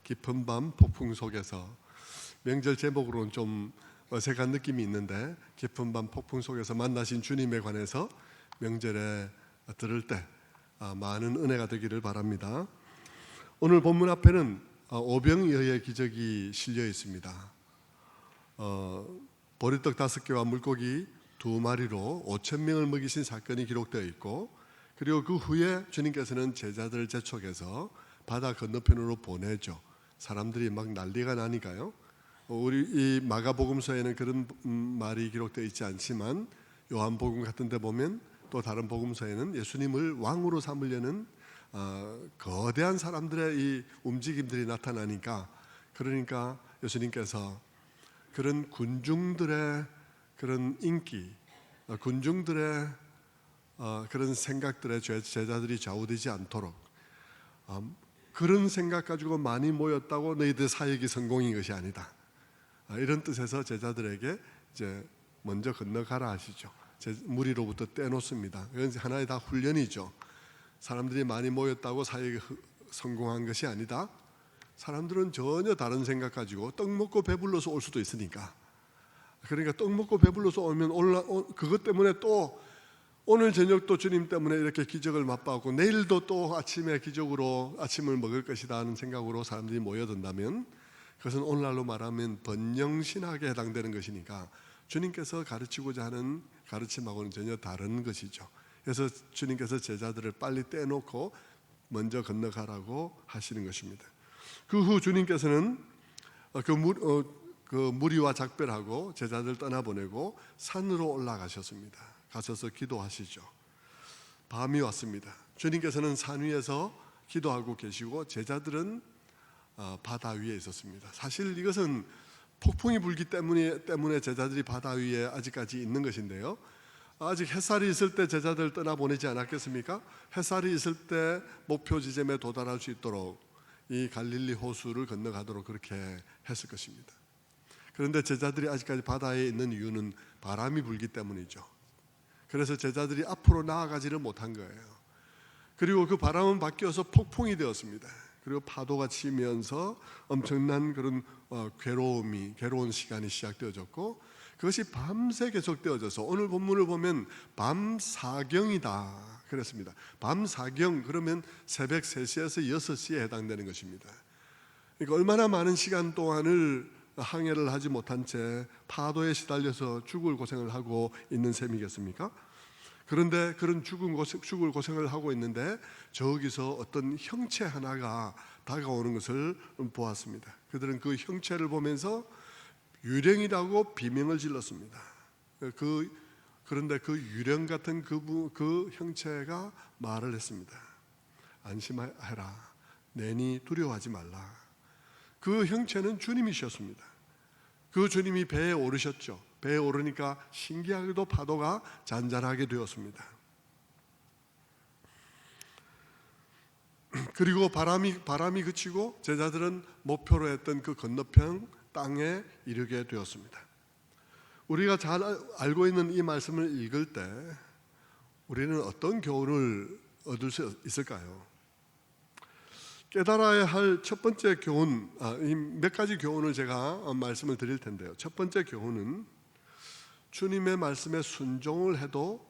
깊은 밤 폭풍 속에서, 명절 제목으로는 좀 어색한 느낌이 있는데 깊은 밤 폭풍 속에서 만나신 주님에 관해서 명절에 들을 때 많은 은혜가 되기를 바랍니다. 오늘 본문 앞에는 오병이어의 기적이 실려 있습니다. 보리떡 5개와 물고기 2마리로 5,000명을 먹이신 사건이 기록되어 있고, 그리고 그 후에 주님께서는 제자들을 재촉해서 바다 건너편으로 보내죠. 사람들이 막 난리가 나니까요. 우리 이 마가복음서에는 그런 말이 기록되어 있지 않지만 요한복음 같은 데 보면, 또 다른 복음서에는 예수님을 왕으로 삼으려는 거대한 사람들의 이 움직임들이 나타나니까, 그러니까 예수님께서 그런 군중들의 그런 인기, 군중들의 그런 생각들에 제자들이 좌우되지 않도록, 그런 생각 가지고 많이 모였다고 너희들 사역이 성공인 것이 아니다, 이런 뜻에서 제자들에게 이제 먼저 건너가라 하시죠. 무리로부터 떼놓습니다. 이건 하나의 다 훈련이죠. 사람들이 많이 모였다고 사역이 성공한 것이 아니다. 사람들은 전혀 다른 생각 가지고 떡 먹고 배불러서 올 수도 있으니까, 그러니까 떡 먹고 배불러서 오면 그것 때문에 또 오늘 저녁도 주님 때문에 이렇게 기적을 맛봤고 내일도 또 아침에 기적으로 아침을 먹을 것이다 하는 생각으로 사람들이 모여든다면, 그것은 오늘날로 말하면 번영신학에 해당되는 것이니까 주님께서 가르치고자 하는 가르침하고는 전혀 다른 것이죠. 그래서 주님께서 제자들을 빨리 떼놓고 먼저 건너가라고 하시는 것입니다. 그 후 주님께서는 그 무리와 작별하고 제자들 떠나보내고 산으로 올라가셨습니다. 가셔서 기도하시죠. 밤이 왔습니다. 주님께서는 산 위에서 기도하고 계시고 제자들은 바다 위에 있었습니다. 사실 이것은 폭풍이 불기 때문에 제자들이 바다 위에 아직까지 있는 것인데요, 아직 햇살이 있을 때 제자들 떠나보내지 않았겠습니까? 햇살이 있을 때 목표 지점에 도달할 수 있도록 이 갈릴리 호수를 건너가도록 그렇게 했을 것입니다. 그런데 제자들이 아직까지 바다에 있는 이유는 바람이 불기 때문이죠. 그래서 제자들이 앞으로 나아가지를 못한 거예요. 그리고 그 바람은 바뀌어서 폭풍이 되었습니다. 그리고 파도가 치면서 엄청난 그런 괴로운 시간이 시작되어졌고, 그것이 밤새 계속되어져서 오늘 본문을 보면 밤사경이다 그랬습니다. 밤사경 그러면 새벽 3시에서 6시에 해당되는 것입니다. 그러니까 얼마나 많은 시간 동안을 항해를 하지 못한 채 파도에 시달려서 죽을 고생을 하고 있는 셈이겠습니까? 그런데 그런 죽을 고생을 하고 있는데 저기서 어떤 형체 하나가 다가오는 것을 보았습니다. 그들은 그 형체를 보면서 유령이라고 비명을 질렀습니다. 그런데 그 유령 같은 그 형체가 말을 했습니다. 안심하라, 내니 두려워하지 말라. 그 형체는 주님이셨습니다. 그 주님이 배에 오르셨죠. 배에 오르니까 신기하게도 파도가 잔잔하게 되었습니다. 그리고 바람이 그치고 제자들은 목표로 했던 그 건너편 땅에 이르게 되었습니다. 우리가 잘 알고 있는 이 말씀을 읽을 때 우리는 어떤 교훈을 얻을 수 있을까요? 깨달아야 할 첫 번째 교훈, 몇 가지 교훈을 제가 말씀을 드릴 텐데요. 첫 번째 교훈은 주님의 말씀에 순종을 해도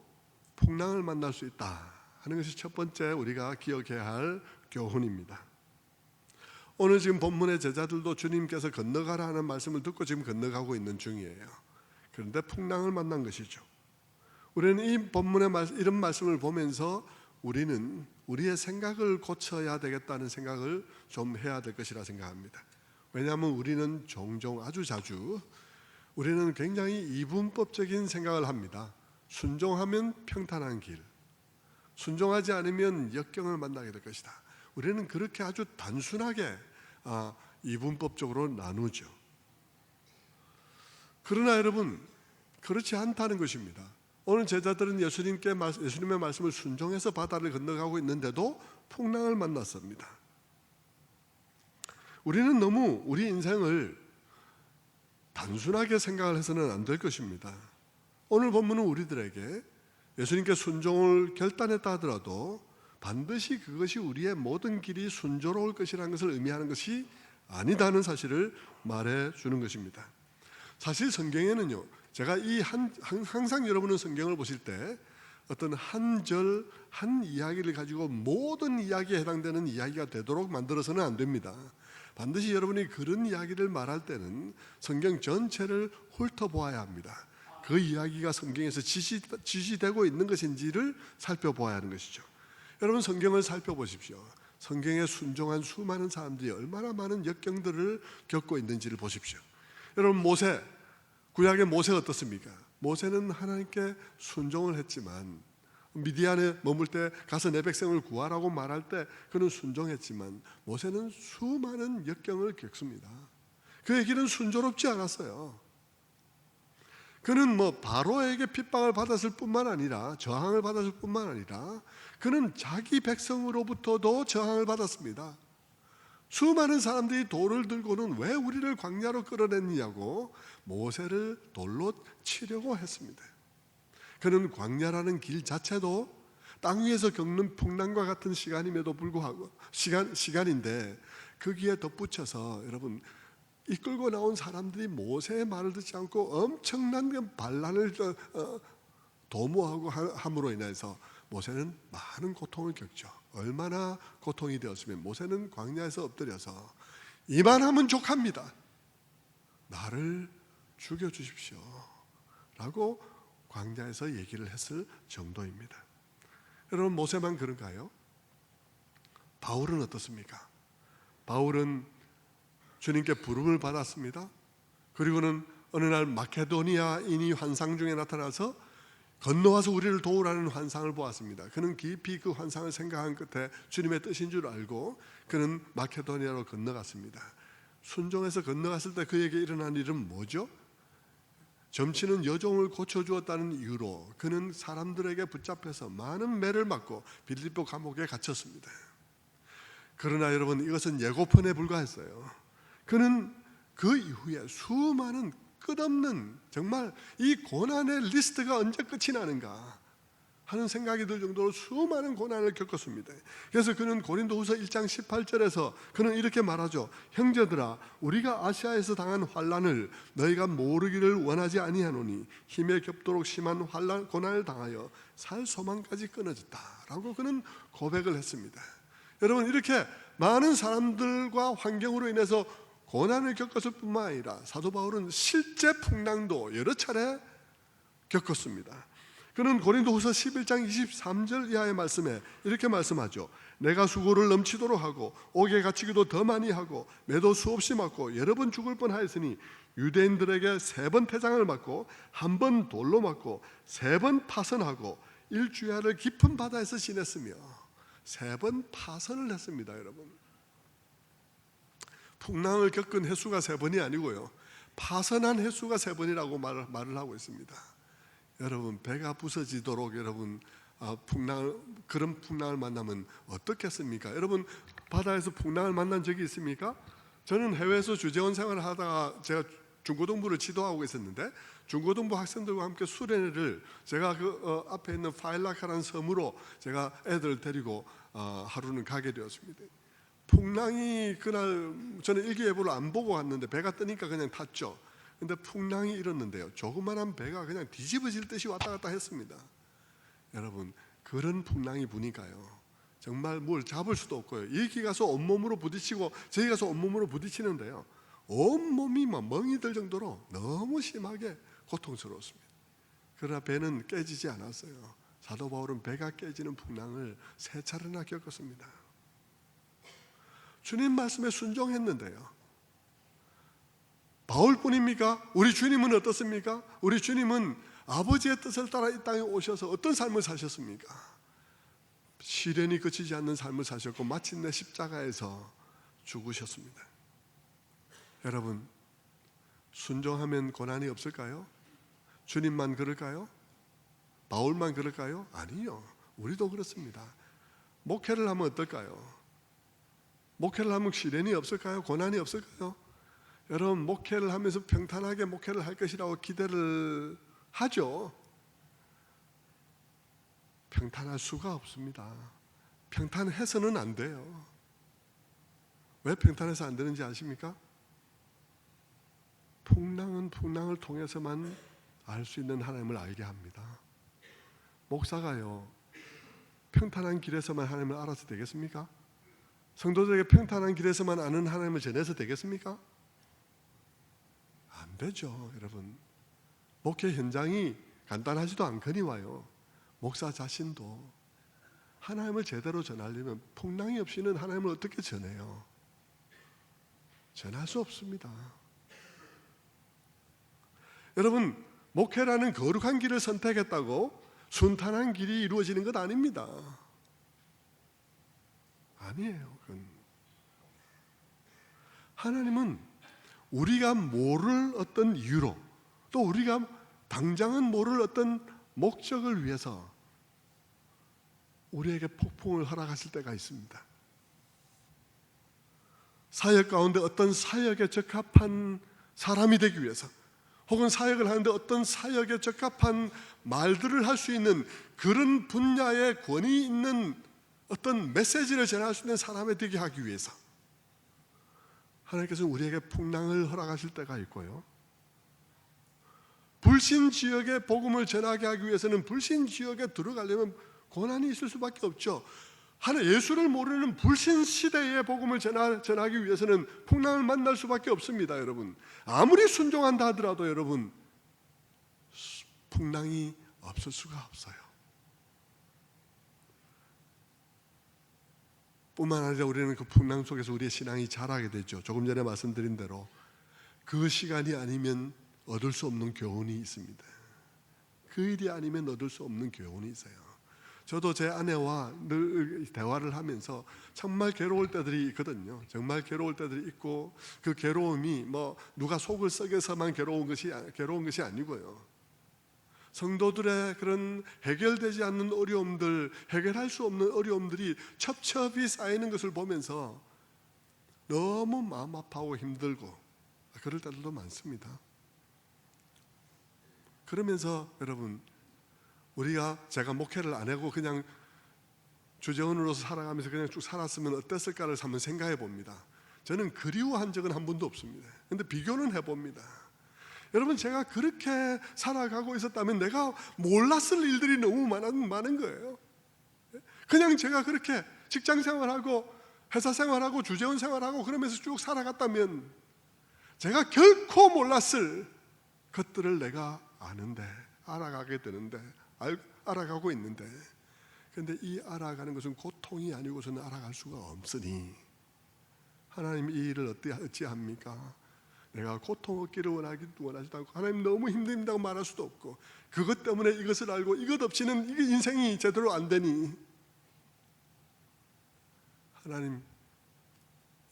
풍랑을 만날 수 있다 하는 것이 첫 번째 우리가 기억해야 할 교훈입니다. 오늘 지금 본문의 제자들도 주님께서 건너가라 하는 말씀을 듣고 지금 건너가고 있는 중이에요. 그런데 풍랑을 만난 것이죠. 우리는 이 본문의 이런 말씀을 보면서 우리는 우리의 생각을 고쳐야 되겠다는 생각을 좀 해야 될 것이라 생각합니다. 왜냐하면 우리는 종종 아주 자주 우리는 굉장히 이분법적인 생각을 합니다. 순종하면 평탄한 길, 순종하지 않으면 역경을 만나게 될 것이다. 우리는 그렇게 아주 단순하게 이분법적으로 나누죠. 그러나 여러분, 그렇지 않다는 것입니다. 오늘 제자들은 예수님의 말씀을 순종해서 바다를 건너가고 있는데도 풍랑을 만났습니다. 우리는 너무 우리 인생을 단순하게 생각을 해서는 안 될 것입니다. 오늘 본문은 우리들에게 예수님께 순종을 결단했다 하더라도 반드시 그것이 우리의 모든 길이 순조로울 것이라는 것을 의미하는 것이 아니다는 사실을 말해 주는 것입니다. 사실 성경에는요, 제가 항상 여러분은 성경을 보실 때 어떤 한 절, 한 이야기를 가지고 모든 이야기에 해당되는 이야기가 되도록 만들어서는 안 됩니다. 반드시 여러분이 그런 이야기를 말할 때는 성경 전체를 훑어보아야 합니다. 그 이야기가 성경에서 지시되고 있는 것인지를 살펴보아야 하는 것이죠. 여러분, 성경을 살펴보십시오. 성경에 순종한 수많은 사람들이 얼마나 많은 역경들을 겪고 있는지를 보십시오. 여러분, 모세, 구약의 모세 어떻습니까? 모세는 하나님께 순종을 했지만, 미디안에 머물 때 가서 내 백성을 구하라고 말할 때 그는 순종했지만 모세는 수많은 역경을 겪습니다. 그의 길은 순조롭지 않았어요. 그는 바로에게 핍박을 받았을 뿐만 아니라, 저항을 받았을 뿐만 아니라 그는 자기 백성으로부터도 저항을 받았습니다. 수많은 사람들이 돌을 들고는 왜 우리를 광야로 끌어냈느냐고 모세를 돌로 치려고 했습니다. 그는 광야라는 길 자체도 땅 위에서 겪는 풍랑과 같은 시간임에도 불구하고 시간인데, 거기에 덧붙여서 여러분, 이끌고 나온 사람들이 모세의 말을 듣지 않고 엄청난 반란을 도모하고 함으로 인해서 모세는 많은 고통을 겪죠. 얼마나 고통이 되었으면 모세는 광야에서 엎드려서 이만하면 족합니다, 나를 죽여주십시오 라고 광야에서 얘기를 했을 정도입니다. 여러분, 모세만 그런가요? 바울은 어떻습니까? 바울은 주님께 부름을 받았습니다. 그리고는 어느 날 마케도니아인이 환상 중에 나타나서 건너와서 우리를 도우라는 환상을 보았습니다. 그는 깊이 그 환상을 생각한 끝에 주님의 뜻인 줄 알고 그는 마케도니아로 건너갔습니다. 순종해서 건너갔을 때 그에게 일어난 일은 뭐죠? 점치는 여종을 고쳐주었다는 이유로 그는 사람들에게 붙잡혀서 많은 매를 맞고 빌립보 감옥에 갇혔습니다. 그러나 여러분, 이것은 예고편에 불과했어요. 그는 그 이후에 수많은 끝없는, 정말 이 고난의 리스트가 언제 끝이 나는가 하는 생각이 들 정도로 수많은 고난을 겪었습니다. 그래서 그는 고린도후서 1장 18절에서 그는 이렇게 말하죠. 형제들아, 우리가 아시아에서 당한 환난을 너희가 모르기를 원하지 아니하노니 힘에 겹도록 심한 고난을 당하여 살 소망까지 끊어졌다라고 그는 고백을 했습니다. 여러분, 이렇게 많은 사람들과 환경으로 인해서 고난을 겪었을 뿐만 아니라 사도 바울은 실제 풍랑도 여러 차례 겪었습니다. 그는 고린도후서 11장 23절 이하의 말씀에 이렇게 말씀하죠. 내가 수고를 넘치도록 하고 옥에 갇히기도 더 많이 하고 매도 수없이 맞고 여러 번 죽을 뻔하였으니 유대인들에게 3번 태장을 맞고 1번 돌로 맞고 3번 파선하고 일주야를 깊은 바다에서 지냈으며 3번 파선을 했습니다. 여러분, 풍랑을 겪은 횟수가 3번이 아니고요, 파선한 횟수가 3번이라고 말을 하고 있습니다. 여러분, 배가 부서지도록 여러분 그런 풍랑을 만나면 어떻겠습니까? 여러분, 바다에서 풍랑을 만난 적이 있습니까? 저는 해외에서 주재원 생활을 하다가 제가 중고등부를 지도하고 있었는데 중고등부 학생들과 함께 수련회를 제가 그 앞에 있는 파일라카라는 섬으로 제가 애들을 데리고 하루는 가게 되었습니다. 풍랑이 그날 저는 일기예보를 안 보고 갔는데 배가 뜨니까 그냥 탔죠. 근데 풍랑이 일었는데요, 조그만한 배가 그냥 뒤집어질 듯이 왔다 갔다 했습니다. 여러분, 그런 풍랑이 부니까요, 정말 뭘 잡을 수도 없고요, 여기 가서 온몸으로 부딪히고 저기 가서 온몸으로 부딪히는데요, 온몸이 막 멍이 들 정도로 너무 심하게 고통스러웠습니다. 그러나 배는 깨지지 않았어요. 사도 바울은 배가 깨지는 풍랑을 3차례나 겪었습니다. 주님 말씀에 순종했는데요, 바울뿐입니까? 우리 주님은 어떻습니까? 우리 주님은 아버지의 뜻을 따라 이 땅에 오셔서 어떤 삶을 사셨습니까? 시련이 그치지 않는 삶을 사셨고 마침내 십자가에서 죽으셨습니다. 여러분, 순종하면 고난이 없을까요? 주님만 그럴까요? 바울만 그럴까요? 아니요, 우리도 그렇습니다. 목회를 하면 어떨까요? 목회를 하면 시련이 없을까요? 고난이 없을까요? 여러분, 목회를 하면서 평탄하게 목회를 할 것이라고 기대를 하죠. 평탄할 수가 없습니다. 평탄해서는 안 돼요. 왜 평탄해서 안 되는지 아십니까? 풍랑은 풍랑을 통해서만 알 수 있는 하나님을 알게 합니다. 목사가요, 평탄한 길에서만 하나님을 알아서 되겠습니까? 성도들에게 평탄한 길에서만 아는 하나님을 전해서 되겠습니까? 안 되죠, 여러분. 목회 현장이 간단하지도 않거니와요. 목사 자신도 하나님을 제대로 전하려면 풍랑이 없이는 하나님을 어떻게 전해요? 전할 수 없습니다. 여러분, 목회라는 거룩한 길을 선택했다고 순탄한 길이 이루어지는 것 아닙니다. 아니에요. 그건. 하나님은 우리가 모를 어떤 이유로, 또 우리가 당장은 모를 어떤 목적을 위해서 우리에게 폭풍을 허락하실 때가 있습니다. 사역 가운데 어떤 사역에 적합한 사람이 되기 위해서, 혹은 사역을 하는데 어떤 사역에 적합한 말들을 할 수 있는 그런 분야의 권위 있는 어떤 메시지를 전할 수 있는 사람이 되게 하기 위해서 하나님께서는 우리에게 풍랑을 허락하실 때가 있고요, 불신 지역의 복음을 전하게 하기 위해서는 불신 지역에 들어가려면 고난이 있을 수밖에 없죠. 예수를 모르는 불신 시대의 복음을 전하기 위해서는 풍랑을 만날 수밖에 없습니다. 여러분, 아무리 순종한다 하더라도 여러분, 풍랑이 없을 수가 없어요. 뿐만 아니라 우리는 그 풍랑 속에서 우리의 신앙이 자라게 되죠. 조금 전에 말씀드린 대로 그 시간이 아니면 얻을 수 없는 교훈이 있습니다. 그 일이 아니면 얻을 수 없는 교훈이 있어요. 저도 제 아내와 늘 대화를 하면서 정말 괴로울 때들이 있거든요. 정말 괴로울 때들이 있고, 그 괴로움이 뭐 누가 속을 썩여서만 괴로운 것이 아니고요, 성도들의 그런 해결되지 않는 어려움들, 해결할 수 없는 어려움들이 첩첩이 쌓이는 것을 보면서 너무 마음 아파하고 힘들고 그럴 때들도 많습니다. 그러면서 여러분, 제가 목회를 안 하고 그냥 주재원으로서 살아가면서 그냥 쭉 살았으면 어땠을까를 한번 생각해 봅니다. 저는 그리워한 적은 한 번도 없습니다. 그런데 비교는 해봅니다. 여러분, 제가 그렇게 살아가고 있었다면 내가 몰랐을 일들이 너무 많은 거예요. 그냥 제가 그렇게 직장 생활하고 회사 생활하고 주재원 생활하고 그러면서 쭉 살아갔다면 제가 결코 몰랐을 것들을 내가 아는데, 알아가게 되는데, 알아가고 있는데, 그런데 이 알아가는 것은 고통이 아니고서는 알아갈 수가 없으니 하나님 이 일을 어찌합니까? 내가 고통 얻기를 원하지도 않고, 하나님 너무 힘듭니다고 말할 수도 없고, 그것 때문에 이것을 알고 이것 없이는 이게 인생이 제대로 안 되니 하나님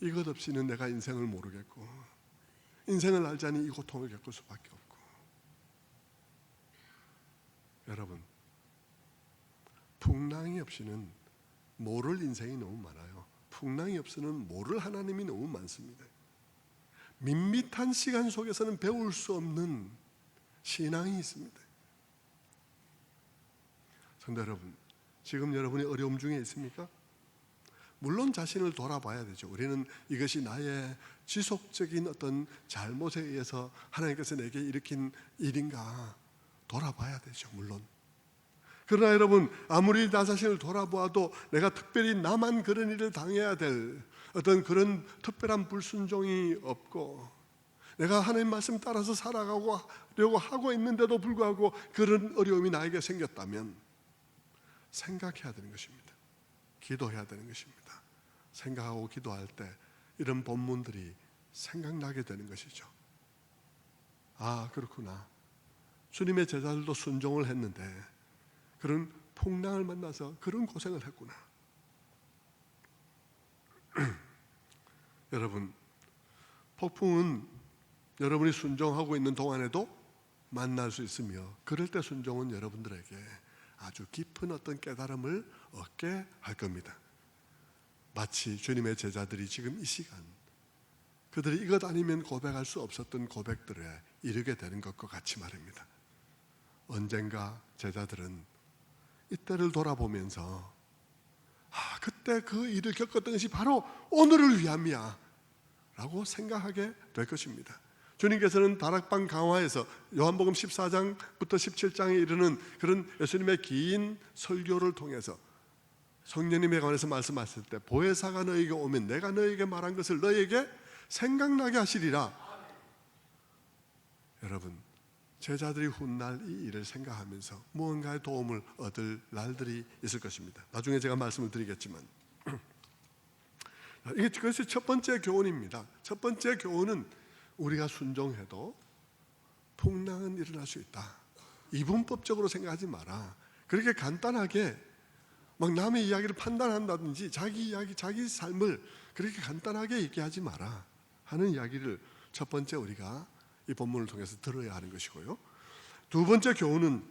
이것 없이는 내가 인생을 모르겠고, 인생을 알자니 이 고통을 겪을 수밖에 없고. 여러분, 풍랑이 없이는 모를 인생이 너무 많아요. 풍랑이 없이는 모를 하나님이 너무 많습니다. 밋밋한 시간 속에서는 배울 수 없는 신앙이 있습니다. 성도 여러분, 지금 여러분이 어려움 중에 있습니까? 물론 자신을 돌아봐야 되죠. 우리는 이것이 나의 지속적인 어떤 잘못에 의해서 하나님께서 내게 일으킨 일인가 돌아봐야 되죠. 물론. 그러나 여러분, 아무리 나 자신을 돌아보아도 내가 특별히 나만 그런 일을 당해야 될 어떤 그런 특별한 불순종이 없고, 내가 하나님 말씀 따라서 살아가려고 하고 있는데도 불구하고 그런 어려움이 나에게 생겼다면 생각해야 되는 것입니다. 기도해야 되는 것입니다. 생각하고 기도할 때 이런 본문들이 생각나게 되는 것이죠. 아, 그렇구나. 주님의 제자들도 순종을 했는데 그런 풍랑을 만나서 그런 고생을 했구나. 여러분, 폭풍은 여러분이 순종하고 있는 동안에도 만날 수 있으며, 그럴 때 순종은 여러분들에게 아주 깊은 어떤 깨달음을 얻게 할 겁니다. 마치 주님의 제자들이 지금 이 시간 그들이 이것 아니면 고백할 수 없었던 고백들에 이르게 되는 것과 같이 말입니다. 언젠가 제자들은 이때를 돌아보면서 그때 그 일을 겪었던 것이 바로 오늘을 위함이야. 라고 생각하게 될 것입니다. 주님께서는 다락방 강화에서 요한복음 14장부터 17장에 이르는 그런 예수님의 긴 설교를 통해서 성령님에 관해서 말씀하실 때 보혜사가 너에게 오면 내가 너에게 말한 것을 너에게 생각나게 하시리라. 여러분, 제자들이 훗날 이 일을 생각하면서 무언가의 도움을 얻을 날들이 있을 것입니다. 나중에 제가 말씀을 드리겠지만 이것이 첫 번째 교훈입니다. 첫 번째 교훈은 우리가 순종해도 풍랑은 일어날 수 있다. 이분법적으로 생각하지 마라. 그렇게 간단하게 막 남의 이야기를 판단한다든지 자기 이야기, 자기 삶을 그렇게 간단하게 얘기하지 마라 하는 이야기를 첫 번째 우리가 이 본문을 통해서 들어야 하는 것이고요. 두 번째 교훈은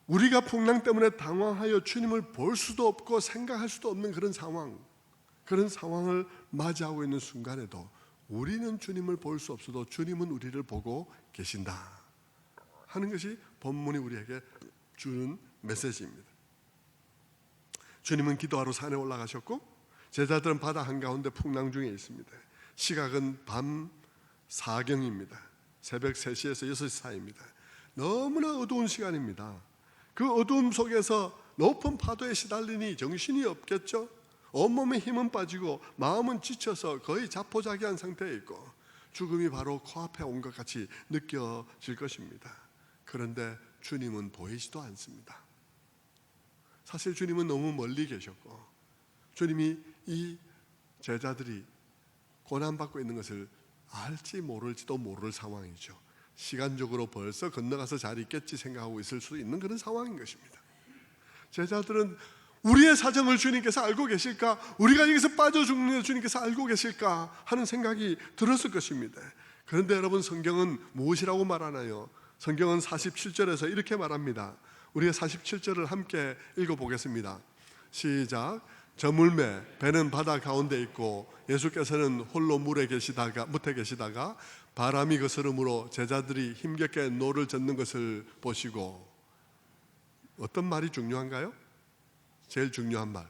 우리가 풍랑 때문에 당황하여 주님을 볼 수도 없고 생각할 수도 없는 그런 상황을 맞이하고 있는 순간에도 우리는 주님을 볼 수 없어도 주님은 우리를 보고 계신다 하는 것이 본문이 우리에게 주는 메시지입니다. 주님은 기도하러 산에 올라가셨고 제자들은 바다 한가운데 풍랑 중에 있습니다. 시각은 밤 4경입니다. 새벽 3시에서 6시 사이입니다. 너무나 어두운 시간입니다. 그 어두움 속에서 높은 파도에 시달리니 정신이 없겠죠. 온몸에 힘은 빠지고 마음은 지쳐서 거의 자포자기한 상태에 있고 죽음이 바로 코앞에 온 것 같이 느껴질 것입니다. 그런데 주님은 보이지도 않습니다. 사실 주님은 너무 멀리 계셨고 주님이 이 제자들이 고난받고 있는 것을 알지 모를지도 모를 상황이죠. 시간적으로 벌써 건너가서 잘 있겠지 생각하고 있을 수 있는 그런 상황인 것입니다. 제자들은 우리의 사정을 주님께서 알고 계실까? 우리가 여기서 빠져 죽는 걸 주님께서 알고 계실까? 하는 생각이 들었을 것입니다. 그런데 여러분, 성경은 무엇이라고 말하나요? 성경은 47절에서 이렇게 말합니다. 우리가 47절을 함께 읽어보겠습니다. 시작. 저물매 배는 바다 가운데 있고 예수께서는 홀로 물에 계시다가 바람이 거스름으로 제자들이 힘겹게 노를 젓는 것을 보시고. 어떤 말이 중요한가요? 제일 중요한 말,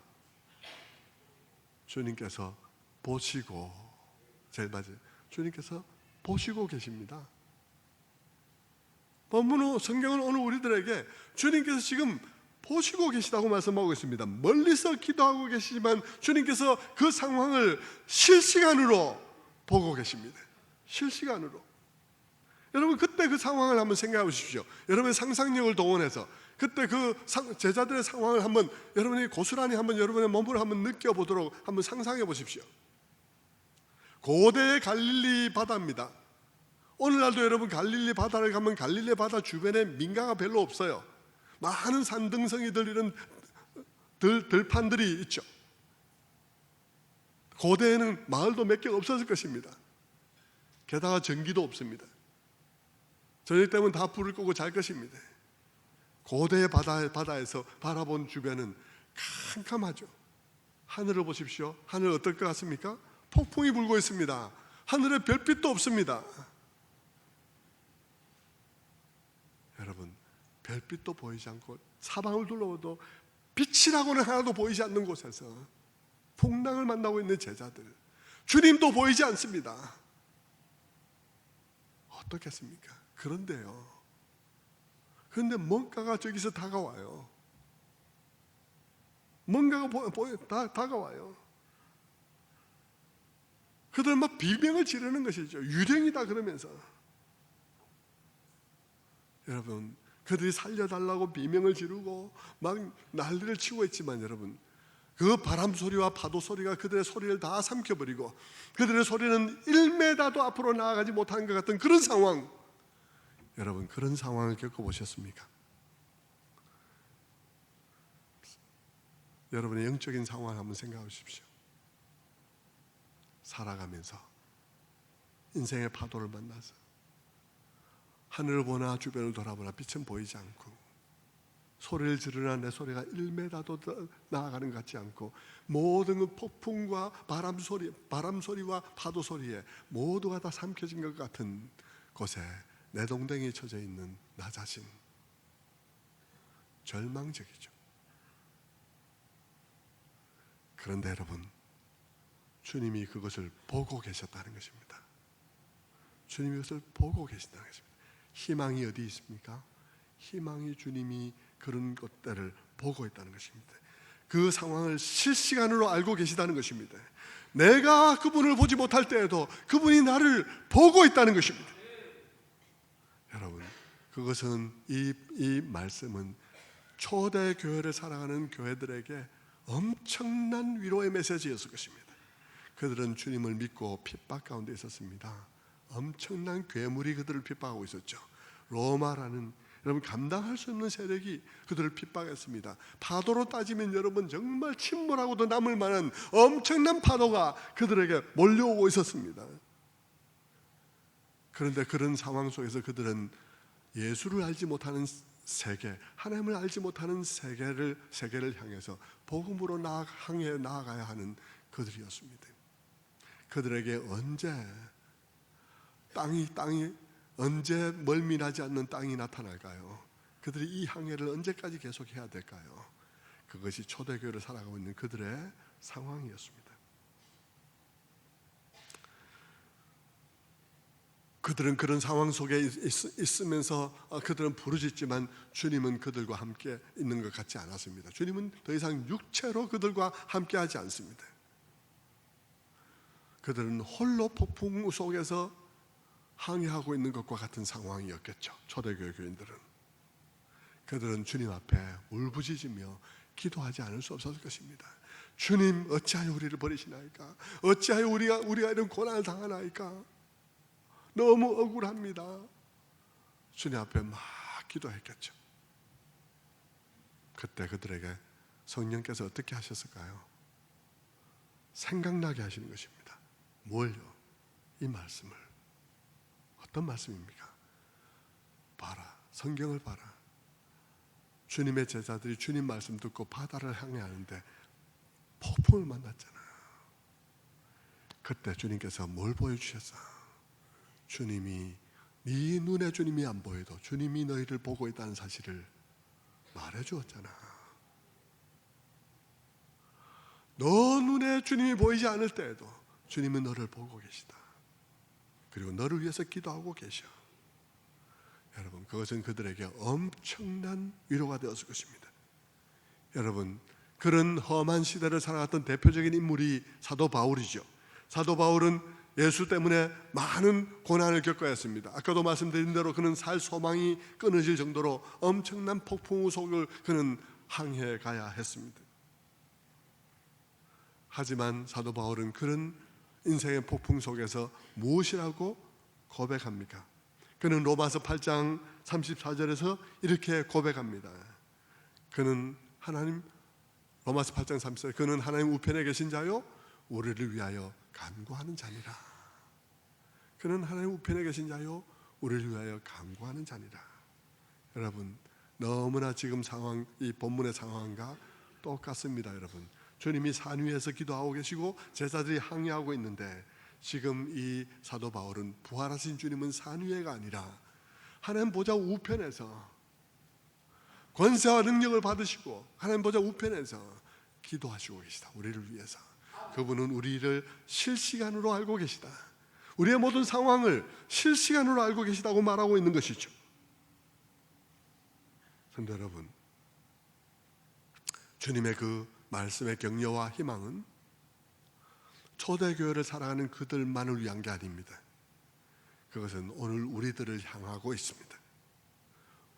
주님께서 보시고. 제일 맞아요. 주님께서 보시고 계십니다. 본문은, 성경은 오늘 우리들에게 주님께서 지금 보시고 계시다고 말씀하고 있습니다. 멀리서 기도하고 계시지만 주님께서 그 상황을 실시간으로 보고 계십니다. 실시간으로. 여러분, 그때 그 상황을 한번 생각해 보십시오. 여러분의 상상력을 동원해서 그때 그 제자들의 상황을 한번 여러분이 고스란히 한번 여러분의 몸으로 한번 느껴보도록 한번 상상해 보십시오. 고대의 갈릴리 바다입니다. 오늘날도 여러분 갈릴리 바다를 가면 갈릴리 바다 주변에 민가가 별로 없어요. 많은 산등성이들, 이런 들판들이 있죠. 고대에는 마을도 몇 개가 없었을 것입니다. 게다가 전기도 없습니다. 저녁 때면 다 불을 끄고 잘 것입니다. 고대의 바다에서 바라본 주변은 캄캄하죠. 하늘을 보십시오. 하늘 어떨 것 같습니까? 폭풍이 불고 있습니다. 하늘에 별빛도 없습니다. 여러분, 별빛도 보이지 않고 사방을 둘러봐도 빛이라고는 하나도 보이지 않는 곳에서 풍랑을 만나고 있는 제자들, 주님도 보이지 않습니다. 어떻겠습니까? 그런데 뭔가가 저기서 다가와요. 뭔가가 다가와요. 그들은 막 비명을 지르는 것이죠. 유령이다 그러면서. 여러분, 그들이 살려달라고 비명을 지르고 막 난리를 치고 있지만, 여러분, 그 바람 소리와 파도 소리가 그들의 소리를 다 삼켜버리고 그들의 소리는 1m도 앞으로 나아가지 못하는 것 같은 그런 상황. 여러분, 그런 상황을 겪어보셨습니까? 여러분의 영적인 상황을 한번 생각해 보십시오. 살아가면서 인생의 파도를 만나서 하늘을 보나 주변을 돌아보나 빛은 보이지 않고, 소리를 지르나 내 소리가 1m도 나아가는 것 같지 않고, 모든 그 폭풍과 바람 소리와 파도 소리에 모두가 다 삼켜진 것 같은 곳에 내동댕이 쳐져 있는 나 자신, 절망적이죠. 그런데 여러분, 주님이 그것을 보고 계셨다는 것입니다. 주님이 그것을 보고 계신다는 것입니다. 희망이 어디 있습니까? 희망이 주님이 그런 것들을 보고 있다는 것입니다. 그 상황을 실시간으로 알고 계시다는 것입니다. 내가 그분을 보지 못할 때에도 그분이 나를 보고 있다는 것입니다. 여러분, 그것은 이 말씀은 초대 교회를 살아가는 교회들에게 엄청난 위로의 메시지였을 것입니다. 그들은 주님을 믿고 핍박 가운데 있었습니다. 엄청난 괴물이 그들을 핍박하고 있었죠. 로마라는 여러분 감당할 수 없는 세력이 그들을 핍박했습니다. 파도로 따지면 여러분 정말 침몰하고도 남을 만한 엄청난 파도가 그들에게 몰려오고 있었습니다. 그런데 그런 상황 속에서 그들은 예수를 알지 못하는 세계, 하나님을 알지 못하는 세계를 향해서 복음으로 향해 나아가야 하는 그들이었습니다. 그들에게 언제 멀미나지 않는 땅이 나타날까요? 그들이 이 항해를 언제까지 계속해야 될까요? 그것이 초대교회를 살아가고 있는 그들의 상황이었습니다. 그들은 그런 상황 속에 있으면서 그들은 부르짖지만 주님은 그들과 함께 있는 것 같지 않았습니다. 주님은 더 이상 육체로 그들과 함께 하지 않습니다. 그들은 홀로 폭풍 속에서 항해하고 있는 것과 같은 상황이었겠죠. 초대교회 교인들은. 그들은 주님 앞에 울부짖으며 기도하지 않을 수 없었을 것입니다. 주님, 어찌하여 우리를 버리시나이까? 어찌하여 우리가 이런 고난을 당하나이까? 너무 억울합니다. 주님 앞에 막 기도했겠죠. 그때 그들에게 성령께서 어떻게 하셨을까요? 생각나게 하시는 것입니다. 뭘요? 이 말씀을. 어떤 말씀입니까? 봐라, 성경을 봐라. 주님의 제자들이 주님 말씀 듣고 바다를 항해하는데 폭풍을 만났잖아요. 그때 주님께서 뭘 보여주셨어? 주님이 네 눈에 주님이 안 보여도 주님이 너희를 보고 있다는 사실을 말해주었잖아. 너 눈에 주님이 보이지 않을 때에도 주님은 너를 보고 계시다. 그리고 너를 위해서 기도하고 계셔. 여러분, 그것은 그들에게 엄청난 위로가 되었을 것입니다. 여러분, 그런 험한 시대를 살아갔던 대표적인 인물이 사도 바울이죠. 사도 바울은 예수 때문에 많은 고난을 겪어야 했습니다. 아까도 말씀드린 대로 그는 살 소망이 끊어질 정도로 엄청난 폭풍 속을 그는 항해해 가야 했습니다. 하지만 사도 바울은 그런 인생의 폭풍 속에서 무엇이라고 고백합니까? 그는 로마서 8장 34절에서 이렇게 고백합니다. 그는 로마서 8장 34절, 그는 하나님 우편에 계신 자요 우리를 위하여 간구하는 자니라. 그는 하나님 우편에 계신 자요 우리를 위하여 간구하는 자니라. 여러분, 너무나 지금 상황, 이 본문의 상황과 똑같습니다. 여러분, 주님이 산 위에서 기도하고 계시고 제자들이 항해하고 있는데 지금 이 사도 바울은 부활하신 주님은 산 위에가 아니라 하나님 보좌 우편에서 권세와 능력을 받으시고 하나님 보좌 우편에서 기도하시고 계시다. 우리를 위해서. 그분은 우리를 실시간으로 알고 계시다. 우리의 모든 상황을 실시간으로 알고 계시다고 말하고 있는 것이죠. 성도 여러분, 주님의 그 말씀의 격려와 희망은 초대교회를 살아가는 그들만을 위한 게 아닙니다. 그것은 오늘 우리들을 향하고 있습니다.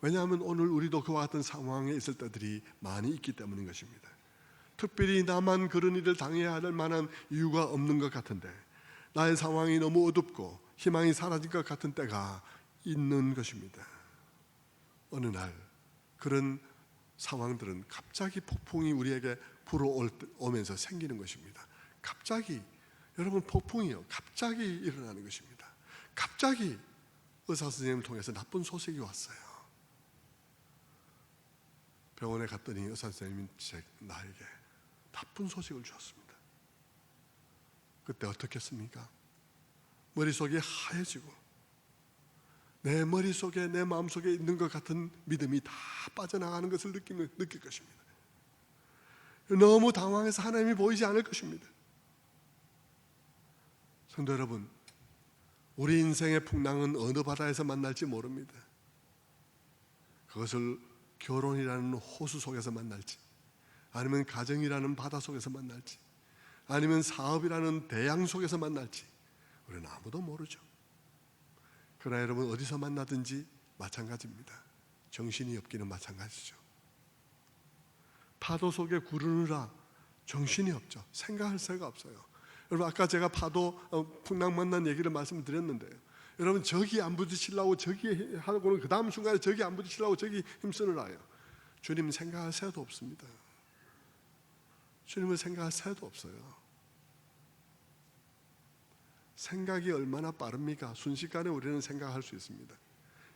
왜냐하면 오늘 우리도 그와 같은 상황에 있을 때들이 많이 있기 때문인 것입니다. 특별히 나만 그런 일을 당해야 할 만한 이유가 없는 것 같은데 나의 상황이 너무 어둡고 희망이 사라진 것 같은 때가 있는 것입니다. 어느 날 그런 상황들은 갑자기 폭풍이 우리에게 불어오면서 생기는 것입니다. 갑자기, 여러분, 폭풍이요, 갑자기 일어나는 것입니다. 갑자기 의사 선생님을 통해서 나쁜 소식이 왔어요. 병원에 갔더니 의사 선생님이 나에게 나쁜 소식을 주었습니다. 그때 어떻겠습니까? 머릿속이 하얘지고 내 머릿속에 내 마음속에 있는 것 같은 믿음이 다 빠져나가는 것을 느낄 것입니다. 너무 당황해서 하나님이 보이지 않을 것입니다. 성도 여러분, 우리 인생의 풍랑은 어느 바다에서 만날지 모릅니다. 그것을 결혼이라는 호수 속에서 만날지, 아니면 가정이라는 바다 속에서 만날지, 아니면 사업이라는 대양 속에서 만날지 우리는 아무도 모르죠. 그러나 여러분, 어디서 만나든지 마찬가지입니다. 정신이 없기는 마찬가지죠. 파도 속에 구르느라 정신이 없죠. 생각할 새가 없어요. 여러분, 아까 제가 파도 풍랑 만난 얘기를 말씀드렸는데요, 여러분, 저기 안 부딪히려고 저기 하고는 그 다음 순간에 저기 안 부딪히려고 저기 힘쓰느라요. 주님 생각할 새도 없습니다. 주님을 생각할 새도 없어요. 생각이 얼마나 빠릅니까? 순식간에 우리는 생각할 수 있습니다.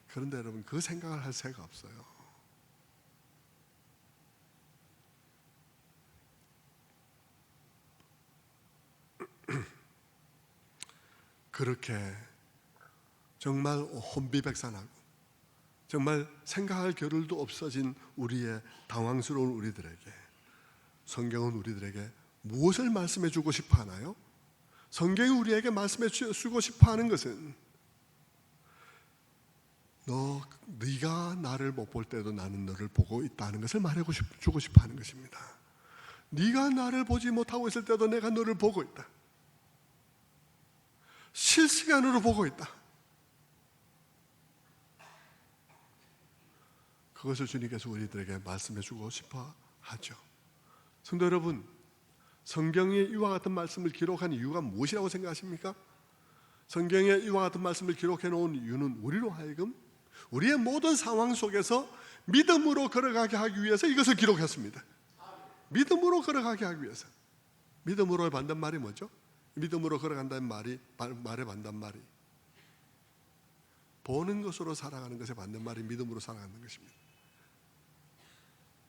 그런데 여러분, 그 생각을 할 새가 없어요. 그렇게 정말 혼비백산하고 정말 생각할 겨를도 없어진 우리의 당황스러운 우리들에게 성경은 우리들에게 무엇을 말씀해 주고 싶어 하나요? 성경이 우리에게 말씀해 주고 싶어 하는 것은 네가 나를 못 볼 때도 나는 너를 보고 있다는 것을 말해 주고 싶어 하는 것입니다. 네가 나를 보지 못하고 있을 때도 내가 너를 보고 있다. 실시간으로 보고 있다. 그것을 주님께서 우리들에게 말씀해 주고 싶어 하죠. 성도 여러분, 성경에 이와 같은 말씀을 기록한 이유가 무엇이라고 생각하십니까? 성경에 이와 같은 말씀을 기록해 놓은 이유는 우리로 하여금 우리의 모든 상황 속에서 믿음으로 걸어가게 하기 위해서 이것을 기록했습니다. 믿음으로 걸어가게 하기 위해서. 믿음으로의 반대말이 뭐죠? 믿음으로 걸어간다는 말의 반대말이 보는 것으로 살아가는 것의 반대말이 믿음으로 살아가는 것입니다.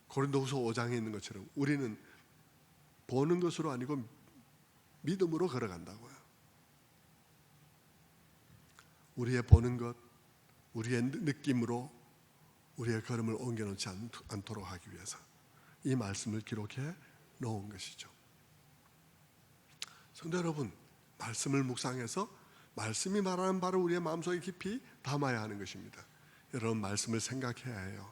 고린도후서 5장에 있는 것처럼 우리는 보는 것으로 아니고 믿음으로 걸어간다고요. 우리의 보는 것, 우리의 느낌으로 우리의 걸음을 옮겨놓지 않도록 하기 위해서 이 말씀을 기록해 놓은 것이죠. 성도 여러분, 말씀을 묵상해서 말씀이 말하는 바를 우리의 마음속에 깊이 담아야 하는 것입니다. 여러분, 말씀을 생각해야 해요.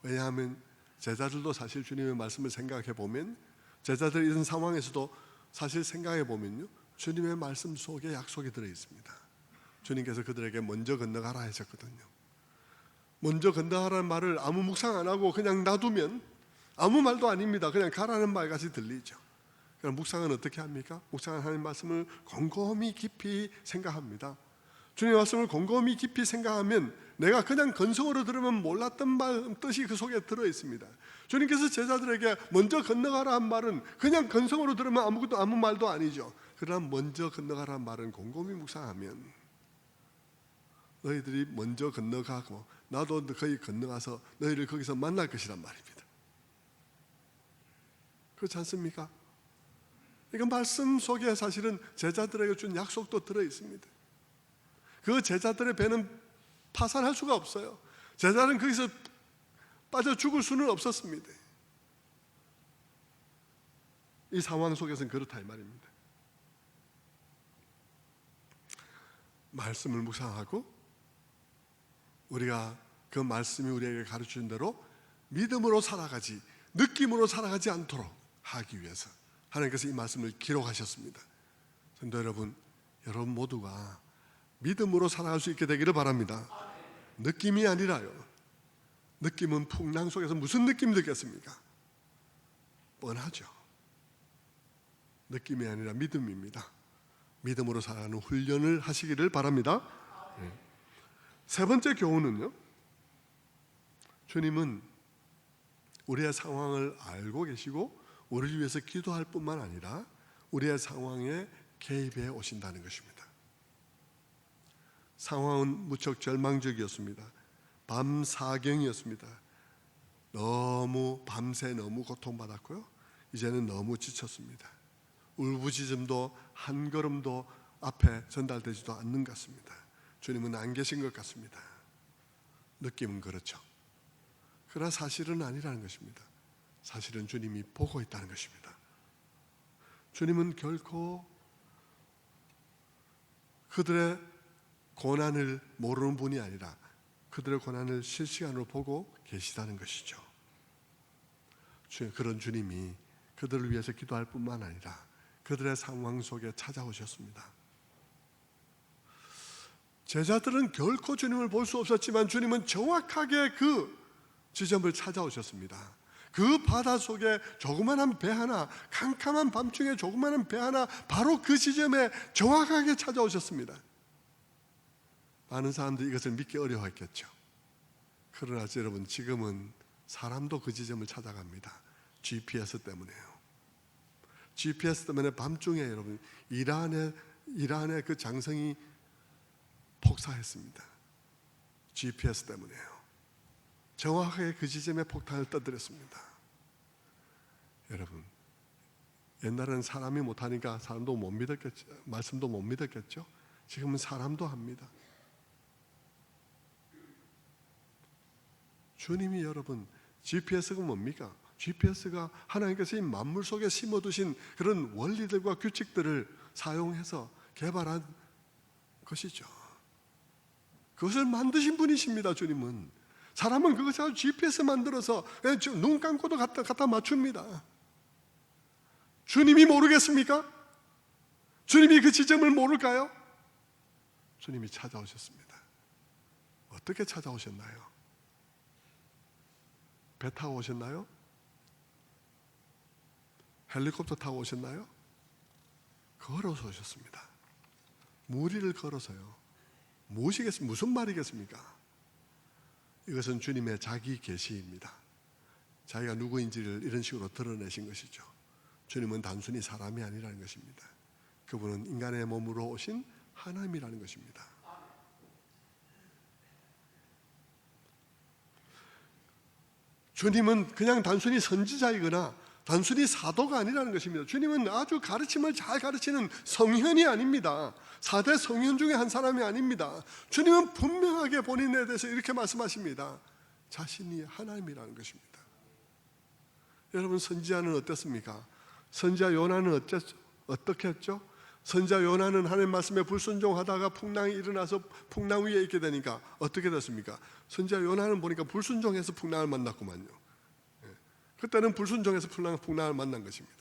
왜냐하면 제자들도 사실 주님의 말씀을 생각해 보면, 제자들이 이런 상황에서도 사실 생각해 보면요, 주님의 말씀 속에 약속이 들어 있습니다. 주님께서 그들에게 먼저 건너가라 하셨거든요. 먼저 건너가라는 말을 아무 묵상 안 하고 그냥 놔두면 아무 말도 아닙니다. 그냥 가라는 말 같이 들리죠. 그럼 묵상은 어떻게 합니까? 묵상은 하나님 말씀을 곰곰이 깊이 생각합니다. 주님의 말씀을 곰곰이 깊이 생각하면 내가 그냥 건성으로 들으면 몰랐던 뜻이 그 속에 들어있습니다. 주님께서 제자들에게 먼저 건너가라 한 말은 그냥 건성으로 들으면 아무 말도 아니죠. 그러나 먼저 건너가라 한 말은 곰곰이 묵상하면 너희들이 먼저 건너가고 나도 거기 건너가서 너희를 거기서 만날 것이란 말입니다. 그렇지 않습니까? 이건 말씀 속에 사실은 제자들에게 준 약속도 들어있습니다. 그 제자들의 배는 파산할 수가 없어요. 제자는 거기서 빠져 죽을 수는 없었습니다. 이 상황 속에서는 그렇다 이 말입니다. 말씀을 묵상하고 우리가 그 말씀이 우리에게 가르치는 대로 믿음으로 살아가지, 느낌으로 살아가지 않도록 하기 위해서 하나님께서 이 말씀을 기록하셨습니다. 성도 여러분, 여러분 모두가 믿음으로 살아갈 수 있게 되기를 바랍니다. 느낌이 아니라요. 느낌은 풍랑 속에서 무슨 느낌이 들겠습니까? 뻔하죠. 느낌이 아니라 믿음입니다. 믿음으로 살아가는 훈련을 하시기를 바랍니다. 세 번째 교훈은요, 주님은 우리의 상황을 알고 계시고 우리를 위해서 기도할 뿐만 아니라 우리의 상황에 개입해 오신다는 것입니다. 상황은 무척 절망적이었습니다. 밤 사경이었습니다. 밤새 너무 고통받았고요, 이제는 너무 지쳤습니다. 울부짖음도 한 걸음도 앞에 전달되지도 않는 것 같습니다. 주님은 안 계신 것 같습니다. 느낌은 그렇죠. 그러나 사실은 아니라는 것입니다. 사실은 주님이 보고 있다는 것입니다. 주님은 결코 그들의 고난을 모르는 분이 아니라 그들의 고난을 실시간으로 보고 계시다는 것이죠. 그런 주님이 그들을 위해서 기도할 뿐만 아니라 그들의 상황 속에 찾아오셨습니다. 제자들은 결코 주님을 볼 수 없었지만 주님은 정확하게 그 지점을 찾아오셨습니다. 그 바다 속에 조그마한 배 하나, 캄캄한 밤중에 조그마한 배 하나, 바로 그 지점에 정확하게 찾아오셨습니다. 많은 사람들이 이것을 믿기 어려워했겠죠. 그러나 여러분, 지금은 사람도 그 지점을 찾아갑니다. GPS 때문에요. GPS 때문에 밤중에 여러분, 이란의 그 장성이 폭사했습니다. GPS 때문에요. 정확하게 그 지점에 폭탄을 떠들였습니다. 여러분, 옛날에는 사람이 못하니까 사람도 못 믿었겠죠. 말씀도 못 믿었겠죠. 지금은 사람도 합니다. 주님이 여러분, GPS가 뭡니까? GPS가 하나님께서 이 만물 속에 심어두신 그런 원리들과 규칙들을 사용해서 개발한 것이죠. 그것을 만드신 분이십니다. 주님은. 사람은 그것을 GPS 만들어서 눈 감고도 갖다 맞춥니다. 주님이 모르겠습니까? 주님이 그 지점을 모를까요? 주님이 찾아오셨습니다. 어떻게 찾아오셨나요? 배 타고 오셨나요? 헬리콥터 타고 오셨나요? 걸어서 오셨습니다. 무리를 걸어서요. 무슨 말이겠습니까? 이것은 주님의 자기 계시입니다. 자기가 누구인지를 이런 식으로 드러내신 것이죠. 주님은 단순히 사람이 아니라는 것입니다. 그분은 인간의 몸으로 오신 하나님이라는 것입니다. 주님은 그냥 단순히 선지자이거나 단순히 사도가 아니라는 것입니다. 주님은 아주 가르침을 잘 가르치는 성현이 아닙니다. 4대 성현 중에 한 사람이 아닙니다. 주님은 분명하게 본인에 대해서 이렇게 말씀하십니다. 자신이 하나님이라는 것입니다. 여러분, 선지자는 어땠습니까? 선지자 요나는 어떻게 했죠? 선지자 요나는 하나님 말씀에 불순종하다가 풍랑이 일어나서 풍랑 위에 있게 되니까 어떻게 됐습니까? 선지자 요나는 보니까 불순종해서 풍랑을 만났구만요. 그때는 불순종해서 풍랑을 만난 것입니다.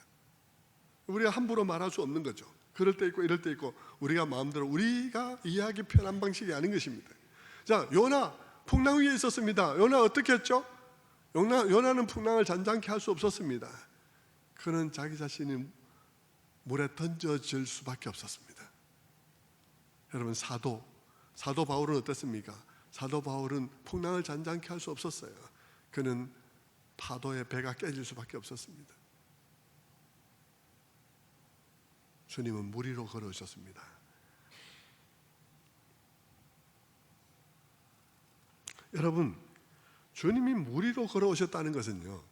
우리가 함부로 말할 수 없는 거죠. 그럴 때 있고 이럴 때 있고 우리가 마음대로 우리가 이해하기 편한 방식이 아닌 것입니다. 자, 요나 풍랑 위에 있었습니다. 요나 어떻게 했죠? 요나는 풍랑을 잔잔케 할 수 없었습니다. 그는 자기 자신이 물에 던져질 수밖에 없었습니다. 여러분, 사도 바울은 어땠습니까? 사도 바울은 풍랑을 잔잔케 할 수 없었어요. 그는 파도에 배가 깨질 수밖에 없었습니다. 주님은 물 위로 걸어오셨습니다. 여러분, 주님이 물 위로 걸어오셨다는 것은요,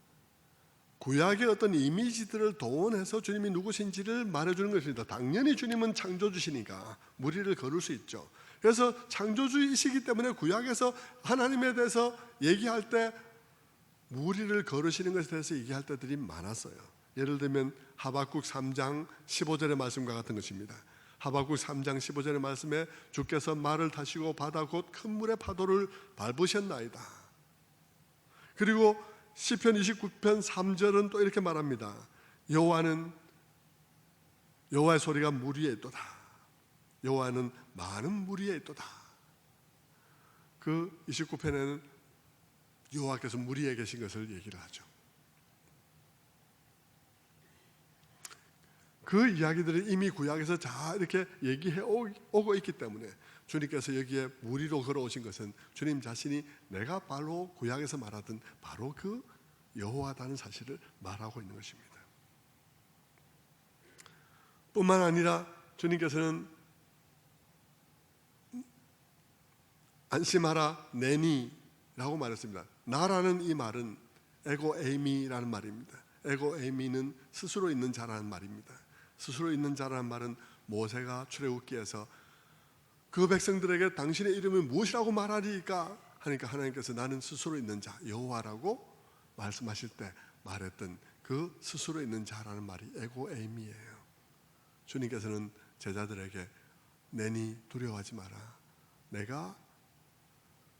구약의 어떤 이미지들을 동원해서 주님이 누구신지를 말해주는 것입니다. 당연히 주님은 창조주시니까 물 위를 걸을 수 있죠. 그래서 창조주이시기 때문에 구약에서 하나님에 대해서 얘기할 때 물 위를 걸으시는 것에 대해서 얘기할 때들이 많았어요. 예를 들면 하박국 3장 15절의 말씀과 같은 것입니다. 하박국 3장 15절의 말씀에 주께서 말을 타시고 바다 곧 큰 물의 파도를 밟으셨나이다. 그리고 시편 29편 3절은 또 이렇게 말합니다. 여호와의 소리가 물 위에 있도다. 여호와는 많은 물 위에 있도다. 그 29편에는 여호와께서 물 위에 계신 것을 얘기를 하죠. 그 이야기들을 이미 구약에서 다 이렇게 얘기해 오고 있기 때문에 주님께서 여기에 물 위로 걸어오신 것은 주님 자신이 내가 바로 구약에서 말하던 바로 그 여호와다는 사실을 말하고 있는 것입니다. 뿐만 아니라 주님께서는 안심하라 내니라고 말했습니다. 나라는 이 말은 에고에이미라는 말입니다. 에고에이미는 스스로 있는 자라는 말입니다. 스스로 있는 자라는 말은 모세가 출애굽기에서 그 백성들에게 당신의 이름을 무엇이라고 말하리까 하니까 하나님께서 나는 스스로 있는 자 여호와라고 말씀하실 때 말했던 그 스스로 있는 자라는 말이 에고에이미예요. 주님께서는 제자들에게 내니 두려워하지 마라. 내가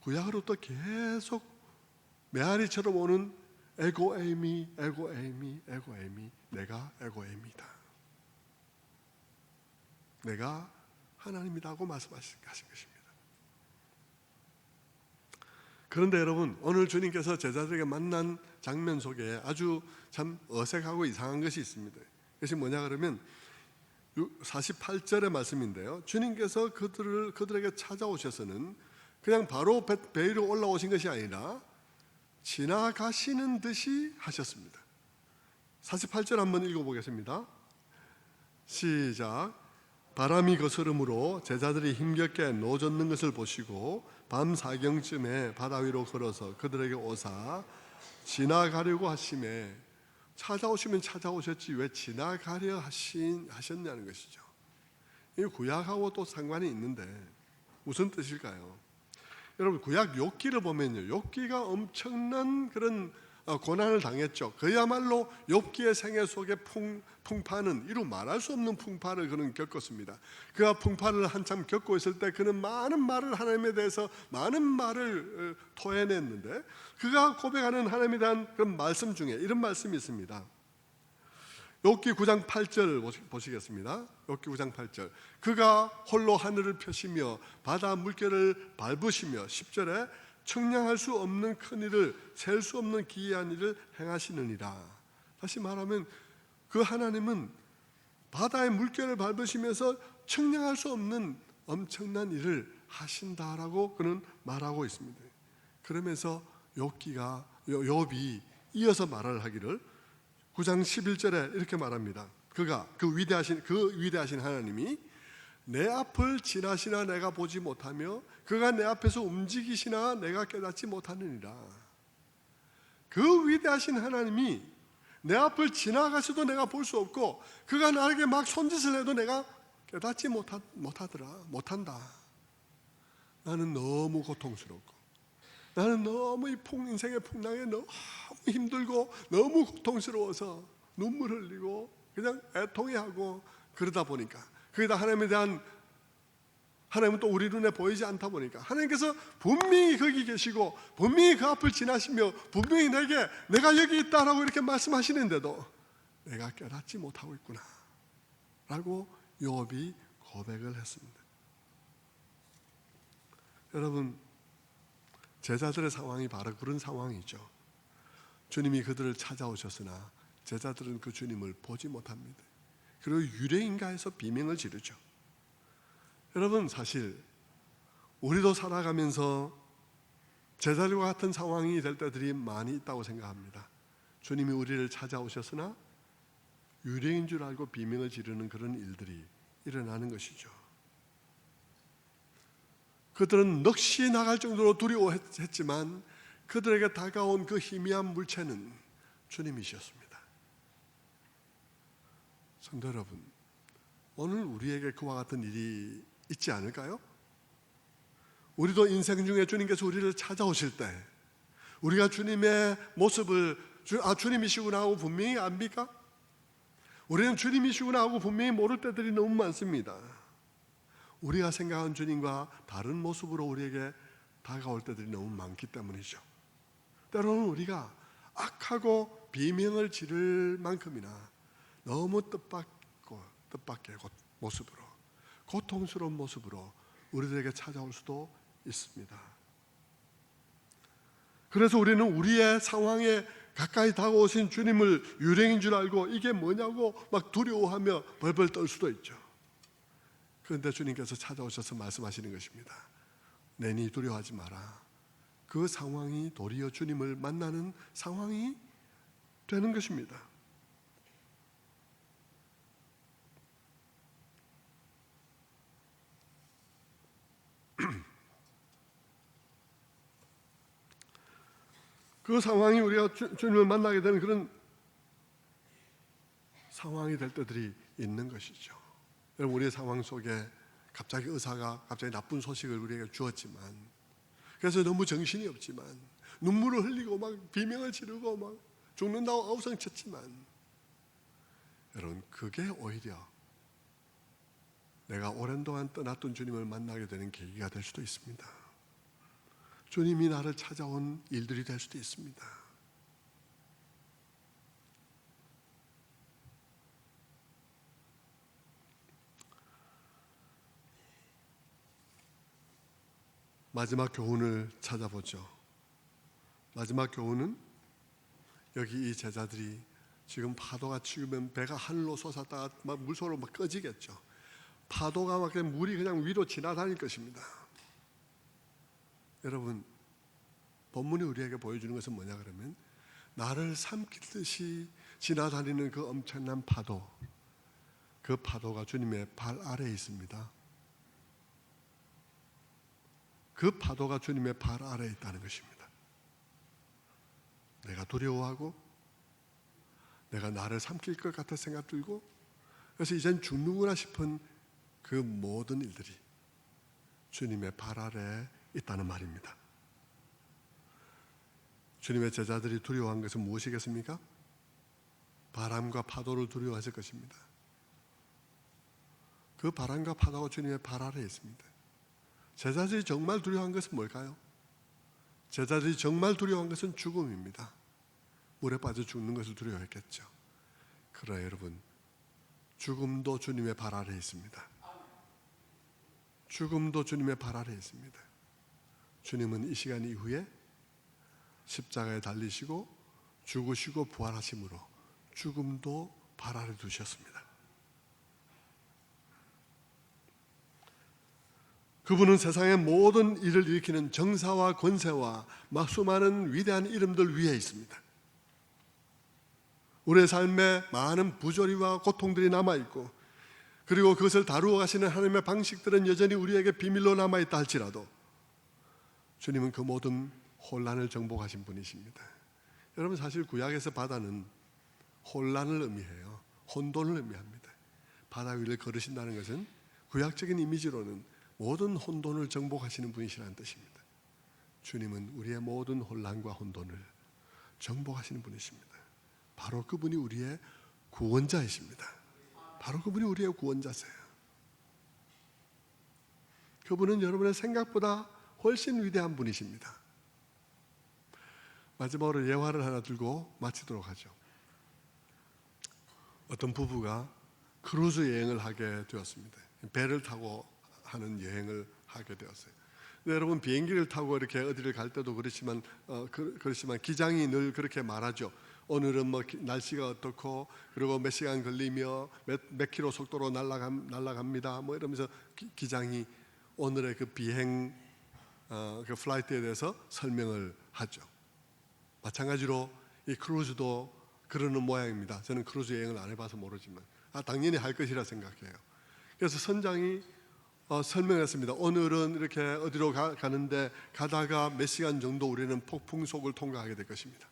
구약으로부터 계속 메아리처럼 오는 에고에이미, 에고에이미, 에고에이미, 내가 에고에이미다. 내가 하나님이라고 말씀하신 것입니다. 그런데 여러분, 오늘 주님께서 제자들에게 만난 장면 속에 아주 참 어색하고 이상한 것이 있습니다. 그것이 뭐냐 그러면 48절의 말씀인데요, 주님께서 그들에게 찾아오셔서는 그냥 바로 배 위로 올라오신 것이 아니라 지나가시는 듯이 하셨습니다. 48절 한번 읽어보겠습니다. 시작. 바람이 거스름으로 제자들이 힘겹게 노젓는 것을 보시고 밤 사경쯤에 바다 위로 걸어서 그들에게 오사 지나가려고 하심에, 찾아오시면 찾아오셨지 왜 지나가려 하셨냐는 것이죠. 이 구약하고 또 상관이 있는데 무슨 뜻일까요? 여러분, 구약 욥기를 보면요, 욥기가 엄청난 그런 고난을 당했죠. 그야말로 욥기의 생애 속에 풍파는 이루 말할 수 없는 풍파를 그는 겪었습니다. 그가 풍파를 한참 겪고 있을 때 그는 많은 말을, 하나님에 대해서 많은 말을 토해냈는데, 그가 고백하는 하나님에 대한 그런 말씀 중에 이런 말씀이 있습니다. 욥기 9장 8절 보시겠습니다. 욥기 9장 8절. 그가 홀로 하늘을 펴시며 바다 물결을 밟으시며, 10절에 청량할 수 없는 큰 일을, 셀 수 없는 기이한 일을 행하시느니라. 다시 말하면 그 하나님은 바다의 물결을 밟으시면서 청량할 수 없는 엄청난 일을 하신다라고 그는 말하고 있습니다. 그러면서 욥이 이어서 말을 하기를 9장 11절에 이렇게 말합니다. 그가 그 위대하신 하나님이 내 앞을 지나시나 내가 보지 못하며 그가 내 앞에서 움직이시나 내가 깨닫지 못하느니라. 그 위대하신 하나님이 내 앞을 지나가셔도 내가 볼 수 없고, 그가 나에게 막 손짓을 해도 내가 깨닫지 못한다. 나는 너무 고통스럽고, 나는 너무 이 인생의 풍랑에 너무 힘들고 너무 고통스러워서 눈물 흘리고 그냥 애통해하고, 그러다 보니까, 거기다 하나님은 또 우리 눈에 보이지 않다 보니까, 하나님께서 분명히 거기 계시고 분명히 그 앞을 지나시며 분명히 내가 여기 있다라고 이렇게 말씀하시는데도 내가 깨닫지 못하고 있구나 라고 욥이 고백을 했습니다. 여러분, 제자들의 상황이 바로 그런 상황이죠. 주님이 그들을 찾아오셨으나 제자들은 그 주님을 보지 못합니다. 그리고 유대인가에서 비명을 지르죠. 여러분, 사실 우리도 살아가면서 제자들과 같은 상황이 될 때들이 많이 있다고 생각합니다. 주님이 우리를 찾아오셨으나 유대인 줄 알고 비명을 지르는 그런 일들이 일어나는 것이죠. 그들은 넋이 나갈 정도로 두려워했지만 그들에게 다가온 그 희미한 물체는 주님이셨습니다. 성도 여러분, 오늘 우리에게 그와 같은 일이 있지 않을까요? 우리도 인생 중에 주님께서 우리를 찾아오실 때 우리가 주님의 모습을 주님이시구나 하고 분명히 압니까? 우리는 주님이시구나 하고 분명히 모를 때들이 너무 많습니다. 우리가 생각한 주님과 다른 모습으로 우리에게 다가올 때들이 너무 많기 때문이죠. 때로는 우리가 악하고 비명을 지를 만큼이나 너무 뜻밖의 모습으로, 고통스러운 모습으로 우리들에게 찾아올 수도 있습니다. 그래서 우리는 우리의 상황에 가까이 다가오신 주님을 유령인 줄 알고 이게 뭐냐고 막 두려워하며 벌벌 떨 수도 있죠. 그런데 주님께서 찾아오셔서 말씀하시는 것입니다. 내니 두려워하지 마라. 그 상황이 도리어 주님을 만나는 상황이 되는 것입니다. 그 상황이 우리가 주님을 만나게 되는 그런 상황이 될 때들이 있는 것이죠. 여러분, 우리의 상황 속에 갑자기 의사가 갑자기 나쁜 소식을 우리에게 주었지만, 그래서 너무 정신이 없지만, 눈물을 흘리고 막 비명을 지르고 막 죽는다고 아우성쳤지만, 여러분, 그게 오히려 내가 오랜 동안 떠났던 주님을 만나게 되는 계기가 될 수도 있습니다. 주님이 나를 찾아온 일들이 될 수도 있습니다. 마지막 교훈을 찾아보죠. 마지막 교훈은 여기 이 제자들이 지금 파도가 치면 배가 하늘로 솟았다가 막 물속으로 막 꺼지겠죠. 파도가 막 그냥 물이 그냥 위로 지나다닐 것입니다. 여러분, 본문이 우리에게 보여주는 것은 뭐냐 그러면 나를 삼키듯이 지나다니는 그 엄청난 파도, 그 파도가 주님의 발 아래에 있습니다. 그 파도가 주님의 발 아래에 있다는 것입니다. 내가 두려워하고 내가 나를 삼킬 것 같아 생각 들고 그래서 이젠 죽는구나 싶은 그 모든 일들이 주님의 발 아래에 있다는 말입니다. 주님의 제자들이 두려워한 것은 무엇이겠습니까? 바람과 파도를 두려워했을 것입니다. 그 바람과 파도가 주님의 발 아래에 있습니다. 제자들이 정말 두려워한 것은 뭘까요? 제자들이 정말 두려워한 것은 죽음입니다. 물에 빠져 죽는 것을 두려워했겠죠. 그러나 여러분, 죽음도 주님의 발 아래에 있습니다. 죽음도 주님의 발 아래에 있습니다. 주님은 이 시간 이후에 십자가에 달리시고 죽으시고 부활하심으로 죽음도 발 아래 두셨습니다. 그분은 세상의 모든 일을 일으키는 정사와 권세와 막 수많은 위대한 이름들 위에 있습니다. 우리의 삶에 많은 부조리와 고통들이 남아있고 그리고 그것을 다루어 가시는 하나님의 방식들은 여전히 우리에게 비밀로 남아있다 할지라도 주님은 그 모든 혼란을 정복하신 분이십니다. 여러분, 사실 구약에서 바다는 혼란을 의미해요. 혼돈을 의미합니다. 바다 위를 걸으신다는 것은 구약적인 이미지로는 모든 혼돈을 정복하시는 분이시라는 뜻입니다. 주님은 우리의 모든 혼란과 혼돈을 정복하시는 분이십니다. 바로 그분이 우리의 구원자이십니다. 바로 그분이 우리의 구원자세요. 그분은 여러분의 생각보다 훨씬 위대한 분이십니다. 마지막으로 예화를 하나 들고 마치도록 하죠. 어떤 부부가 크루즈 여행을 하게 되었습니다. 배를 타고 하는 여행을 하게 되었어요. 여러분, 비행기를 타고 이렇게 어디를 갈 때도 그렇지만 기장이 늘 그렇게 말하죠. 오늘은 뭐 날씨가 어떻고 그리고 몇 시간 걸리며 몇 킬로 속도로 날아갑니다. 뭐 이러면서 기장이 오늘의 그 비행 그 플라이트에 대해서 설명을 하죠. 마찬가지로 이 크루즈도 그러는 모양입니다. 저는 크루즈 여행을 안 해봐서 모르지만 당연히 할 것이라 생각해요. 그래서 선장이 설명했습니다. 오늘은 이렇게 어디로 가는데 가다가 몇 시간 정도 우리는 폭풍속을 통과하게 될 것입니다.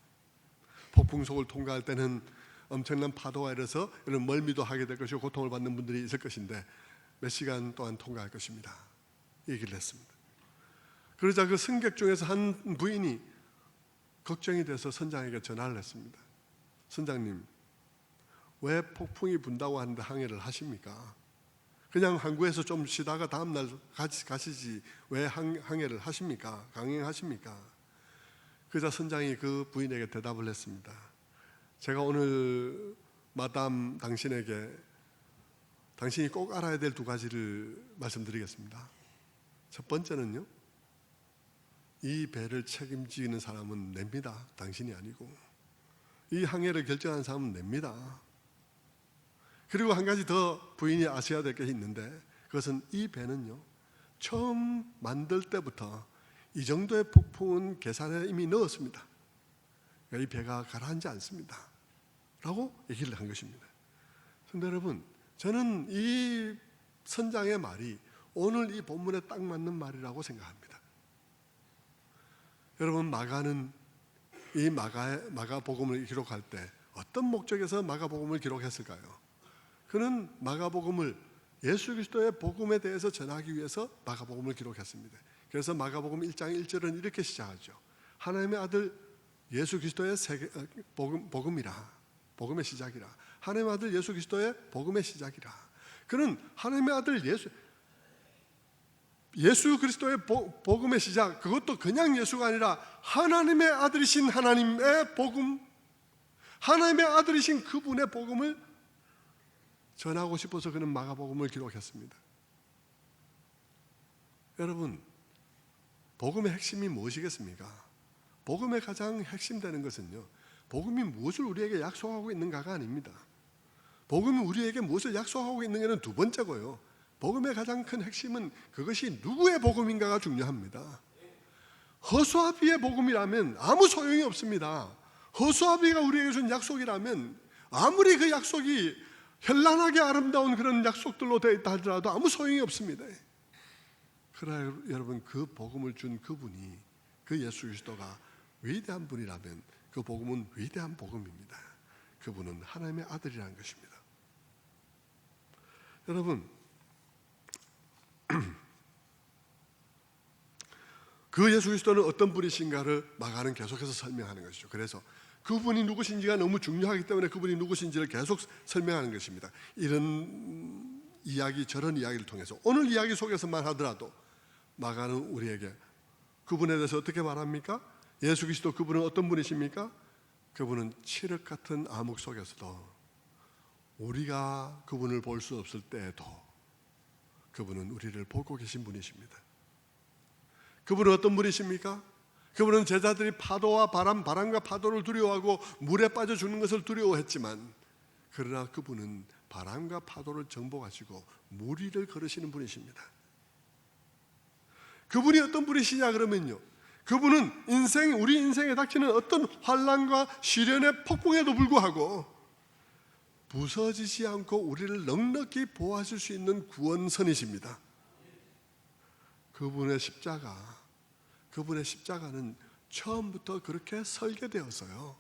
폭풍속을 통과할 때는 엄청난 파도가 일어서 이런 멀미도 하게 될 것이고 고통을 받는 분들이 있을 것인데 몇 시간 동안 통과할 것입니다. 얘기를 했습니다. 그러자 그 승객 중에서 한 부인이 걱정이 돼서 선장에게 전화를 했습니다. 선장님, 왜 폭풍이 분다고 하는데 항해를 하십니까? 그냥 항구에서 좀 쉬다가 다음날 가시지 왜 항해를 하십니까? 강행하십니까? 그러자 선장이 그 부인에게 대답을 했습니다. 제가 오늘 마담 당신에게 당신이 꼭 알아야 될 두 가지를 말씀드리겠습니다. 첫 번째는요, 이 배를 책임지는 사람은 냅니다. 당신이 아니고. 이 항해를 결정한 사람은 냅니다. 그리고 한 가지 더 부인이 아셔야 될 게 있는데 그것은 이 배는요, 처음 만들 때부터 이 정도의 폭풍은 계산에 이미 넣었습니다. 이 배가 가라앉지 않습니다 라고 얘기를 한 것입니다. 그런데 여러분, 저는 이 선장의 말이 오늘 이 본문에 딱 맞는 말이라고 생각합니다. 여러분, 마가는 이 마가복음을 기록할 때 어떤 목적에서 마가복음을 기록했을까요? 그는 마가복음을 예수 그리스도의 복음에 대해서 전하기 위해서 마가복음을 기록했습니다. 그래서 마가복음 1장 1절은 이렇게 시작하죠. 하나님의 아들 예수 그리스도의 복음이라, 복음의 시작이라. 하나님의 아들 예수 그리스도의 복음의 시작이라. 그는 하나님의 아들 예수 그리스도의 복음의 시작, 그것도 그냥 예수가 아니라 하나님의 아들이신 하나님의 복음, 하나님의 아들이신 그분의 복음을 전하고 싶어서 그는 마가복음을 기록했습니다. 여러분, 복음의 핵심이 무엇이겠습니까? 복음의 가장 핵심되는 것은요, 복음이 무엇을 우리에게 약속하고 있는가가 아닙니다. 복음이 우리에게 무엇을 약속하고 있는가는 두 번째고요, 복음의 가장 큰 핵심은 그것이 누구의 복음인가가 중요합니다. 허수아비의 복음이라면 아무 소용이 없습니다. 허수아비가 우리에게 준 약속이라면 아무리 그 약속이 현란하게 아름다운 그런 약속들로 되어 있다 하더라도 아무 소용이 없습니다. 그러나 여러분, 그 복음을 준 그분이, 그 예수 그리스도가 위대한 분이라면 그 복음은 위대한 복음입니다. 그분은 하나님의 아들이라는 것입니다. 여러분, 그 예수 그리스도는 어떤 분이신가를 마가는 계속해서 설명하는 것이죠. 그래서 그분이 누구신지가 너무 중요하기 때문에 그분이 누구신지를 계속 설명하는 것입니다. 이런 이야기 저런 이야기를 통해서 오늘 이야기 속에서만 하더라도 마가는 우리에게 그분에 대해서 어떻게 말합니까? 예수 그리스도 그분은 어떤 분이십니까? 그분은 칠흑 같은 암흑 속에서도 우리가 그분을 볼 수 없을 때에도 그분은 우리를 보고 계신 분이십니다. 그분은 어떤 분이십니까? 그분은 제자들이 파도와 바람과 파도를 두려워하고 물에 빠져 죽는 것을 두려워했지만, 그러나 그분은 바람과 파도를 정복하시고 물 위를 걸으시는 분이십니다. 그분이 어떤 분이시냐 그러면요, 그분은 우리 인생에 닥치는 어떤 환난과 시련의 폭풍에도 불구하고 부서지지 않고 우리를 넉넉히 보호하실 수 있는 구원선이십니다. 그분의 십자가는 처음부터 그렇게 설계되었어요.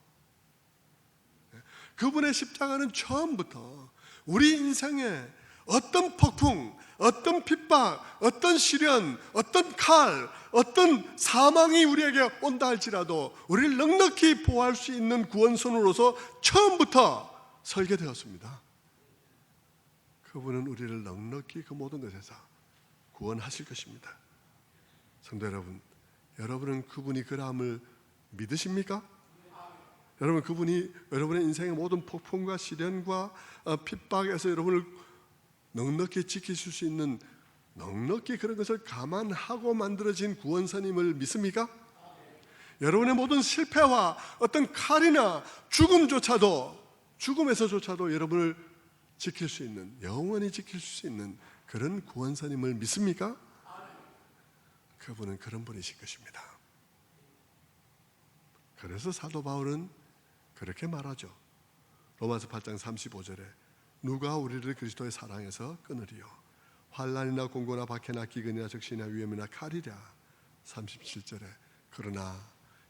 그분의 십자가는 처음부터 우리 인생에 어떤 폭풍, 어떤 핍박, 어떤 시련, 어떤 칼, 어떤 사망이 우리에게 온다 할지라도 우리를 넉넉히 보호할 수 있는 구원선으로서 처음부터 설계되었습니다. 그분은 우리를 넉넉히 그 모든 것에서 구원하실 것입니다. 성도 여러분, 여러분은 그분이 그러함을 믿으십니까? 여러분, 그분이 여러분의 인생의 모든 폭풍과 시련과 핍박에서 여러분을 넉넉히 지키실 수 있는, 넉넉히 그런 것을 감안하고 만들어진 구원선임을 믿습니까? 여러분의 모든 실패와 어떤 칼이나 죽음에서조차도 여러분을 지킬 수 있는, 영원히 지킬 수 있는 그런 구원선임을 믿습니까? 그분은 그런 분이실 것입니다. 그래서 사도 바울은 그렇게 말하죠. 로마서 8장 35절에 누가 우리를 그리스도의 사랑에서 끊으리요? 환난이나 공고나 박해나 기근이나 적신이나 위험이나 칼이랴. 37절에 그러나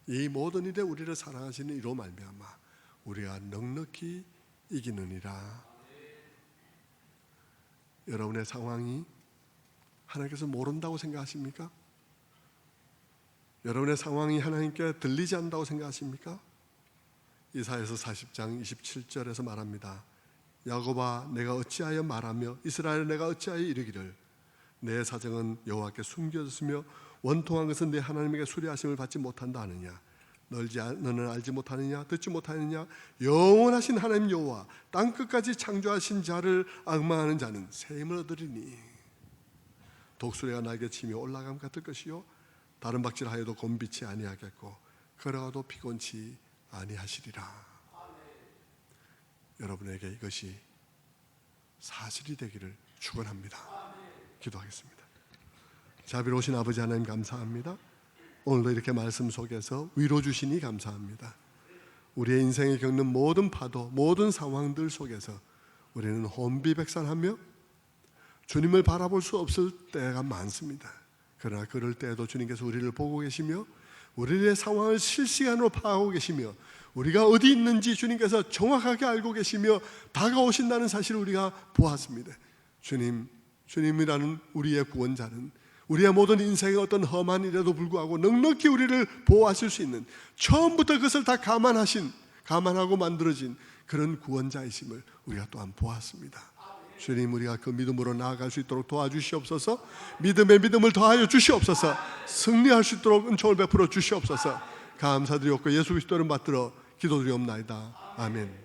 이 모든 일에 우리를 사랑하시는 이로 말미암아 우리가 넉넉히 이기느니라. 여러분의 상황이 하나님께서 모른다고 생각하십니까? 여러분의 상황이 하나님께 들리지 않는다고 생각하십니까? 이사야서 40장 27절에서 말합니다. 야곱아 내가 어찌하여 말하며 이스라엘 내가 어찌하여 이르기를 내 사정은 여호와께 숨겨졌으며 원통한 것은 내 하나님에게 수리하심을 받지 못한다 하느냐. 너는 알지 못하느냐 듣지 못하느냐. 영원하신 하나님 여호와 땅끝까지 창조하신 자를 앙망하는 자는 새 힘을 얻으리니 독수리가 날개 치며 올라감 같을 것이요 다른 박질하여도 곤비치 아니하겠고 걸어가도 피곤치 아니하시리라. 여러분에게 이것이 사실이 되기를 축원합니다. 기도하겠습니다. 자비로우신 아버지 하나님 감사합니다. 오늘도 이렇게 말씀 속에서 위로 주시니 감사합니다. 우리의 인생에 겪는 모든 파도, 모든 상황들 속에서 우리는 혼비백산하며 주님을 바라볼 수 없을 때가 많습니다. 그러나 그럴 때에도 주님께서 우리를 보고 계시며 우리의 상황을 실시간으로 파악하고 계시며 우리가 어디 있는지 주님께서 정확하게 알고 계시며 다가오신다는 사실을 우리가 보았습니다. 주님이라는 우리의 구원자는 우리의 모든 인생의 어떤 험한 일에도 불구하고 넉넉히 우리를 보호하실 수 있는, 처음부터 그것을 다 감안하고 만들어진 그런 구원자이심을 우리가 또한 보았습니다. 주님, 우리가 그 믿음으로 나아갈 수 있도록 도와주시옵소서. 믿음에 믿음을 더하여 주시옵소서. 승리할 수 있도록 은총을 베풀어 주시옵소서. 감사드리옵고 예수 그리스도를 받들어 기도드리옵나이다. 아멘.